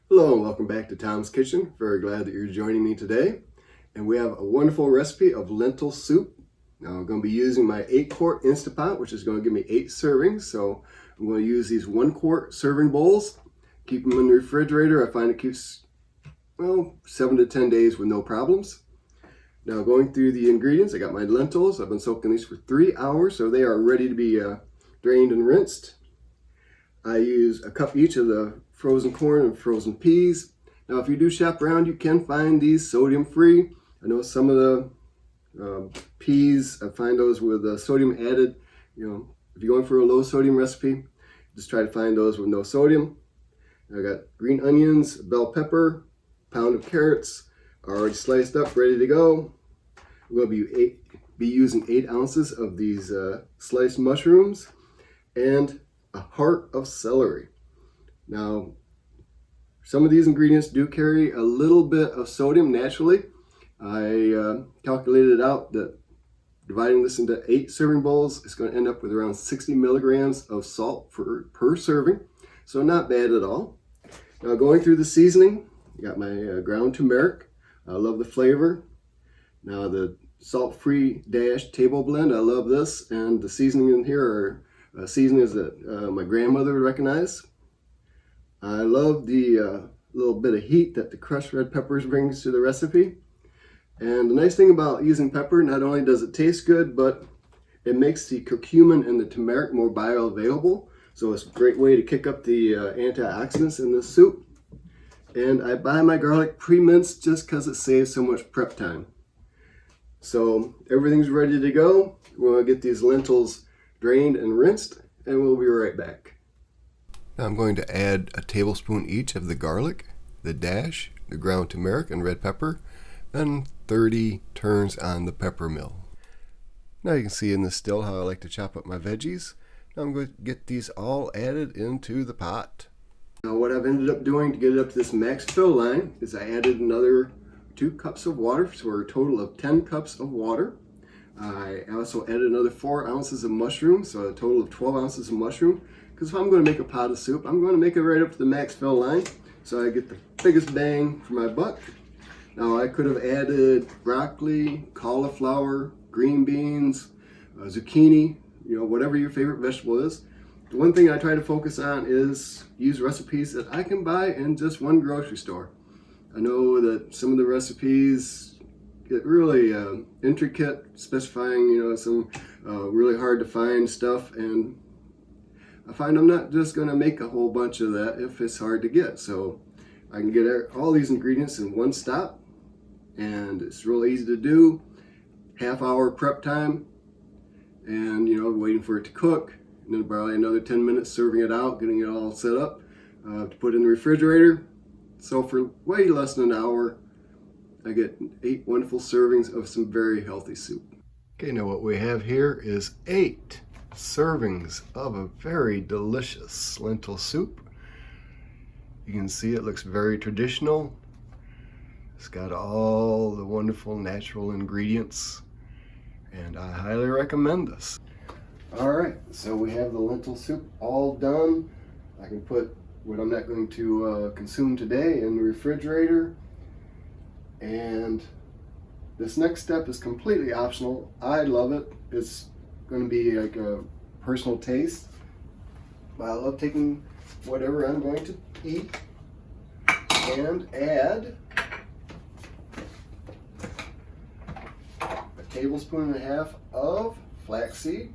Hello and welcome back to Tom's Kitchen. Very glad that you're joining me today. And we have a wonderful recipe of lentil soup. Now I'm going to be using my 8-quart Instapot, which is going to give me 8 servings. So I'm going to use these 1-quart serving bowls. Keep them in the refrigerator. I find it keeps, 7 to 10 days with no problems. Now going through the ingredients, I got my lentils. I've been soaking these for 3 hours, so they are ready to be drained and rinsed. I use a cup each of the frozen corn and frozen peas. Now if you do shop around, you can find these sodium free. I know some of the peas, I find those with sodium added. If you're going for a low sodium recipe, just try to find those with no sodium. I got green onions, bell pepper, pound of carrots, already sliced up, ready to go. I'm going to be using 8 ounces of these sliced mushrooms and a heart of celery. Now, some of these ingredients do carry a little bit of sodium naturally. I calculated out that dividing this into 8 serving bowls is going to end up with around 60 milligrams of salt per serving. So not bad at all. Now going through the seasoning, I got my ground turmeric. I love the flavor. Now the salt-free dash table blend, I love this. And the seasoning in here are seasonings that my grandmother would recognize. I love the little bit of heat that the crushed red peppers brings to the recipe. And the nice thing about using pepper, not only does it taste good, but it makes the curcumin and the turmeric more bioavailable. So it's a great way to kick up the antioxidants in this soup. And I buy my garlic pre-minced just because it saves so much prep time. So everything's ready to go. We're going to get these lentils drained and rinsed, and we'll be right back. Now I'm going to add a tablespoon each of the garlic, the dash, the ground turmeric and red pepper, and 30 turns on the pepper mill. Now you can see in this still how I like to chop up my veggies. Now I'm going to get these all added into the pot. Now what I've ended up doing to get it up to this max fill line is I added another 2 cups of water, so a total of 10 cups of water. I also added another 4 ounces of mushroom, so a total of 12 ounces of mushroom. Because if I'm going to make a pot of soup, I'm going to make it right up to the max fill line, so I get the biggest bang for my buck. Now I could have added broccoli, cauliflower, green beans, zucchini, whatever your favorite vegetable is. The one thing I try to focus on is use recipes that I can buy in just one grocery store. I know that some of the recipes get really intricate, specifying some really hard to find stuff, and I find I'm not just going to make a whole bunch of that if it's hard to get. So I can get all these ingredients in one stop, and it's real easy to do. Half-hour prep time, and waiting for it to cook, and then probably another 10 minutes serving it out, getting it all set up to put in the refrigerator. So for way less than an hour, I get 8 wonderful servings of some very healthy soup. Okay, now what we have here is 8 servings of a very delicious lentil soup. You can see it looks very traditional. It's got all the wonderful natural ingredients, and I highly recommend this. Alright, so we have the lentil soup all done. I can put what I'm not going to consume today in the refrigerator. And this next step is completely optional. I love it. It's going to be like a personal taste. But I love taking whatever I'm going to eat and add a tablespoon and a half of flaxseed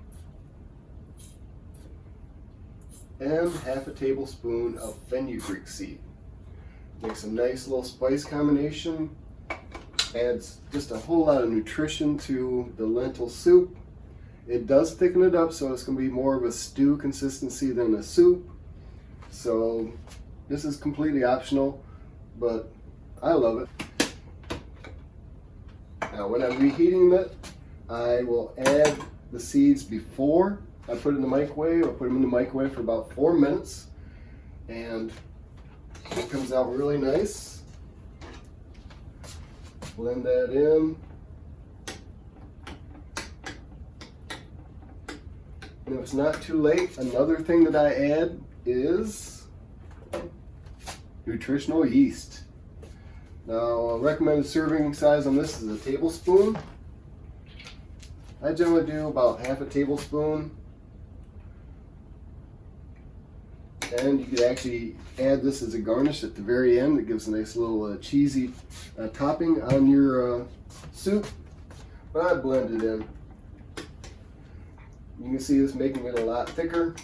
and half a tablespoon of fenugreek seed. Makes a nice little spice combination. Adds just a whole lot of nutrition to the lentil soup. It does thicken it up, so it's going to be more of a stew consistency than a soup. So this is completely optional, but I love it. Now when I'm reheating it, I will add the seeds before I put it in the microwave. I'll put them in the microwave for about 4 minutes, and it comes out really nice. Blend that in. And if it's not too late, another thing that I add is nutritional yeast. Now, recommended serving size on this is a tablespoon. I generally do about half a tablespoon. And you could actually add this as a garnish at the very end. It gives a nice little cheesy topping on your soup. But I blend it in. You can see this making it a lot thicker.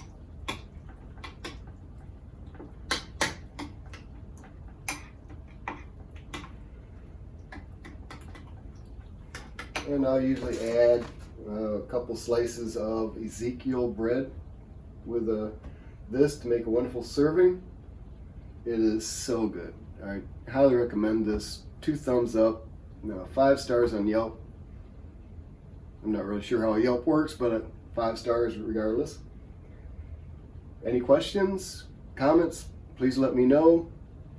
And I'll usually add a couple slices of Ezekiel bread with this to make a wonderful serving. It is so good. I highly recommend this. 2 thumbs up, 5 stars on Yelp. I'm not really sure how Yelp works, but 5 stars regardless. Any questions, comments, please let me know,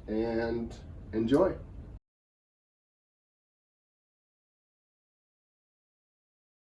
and enjoy.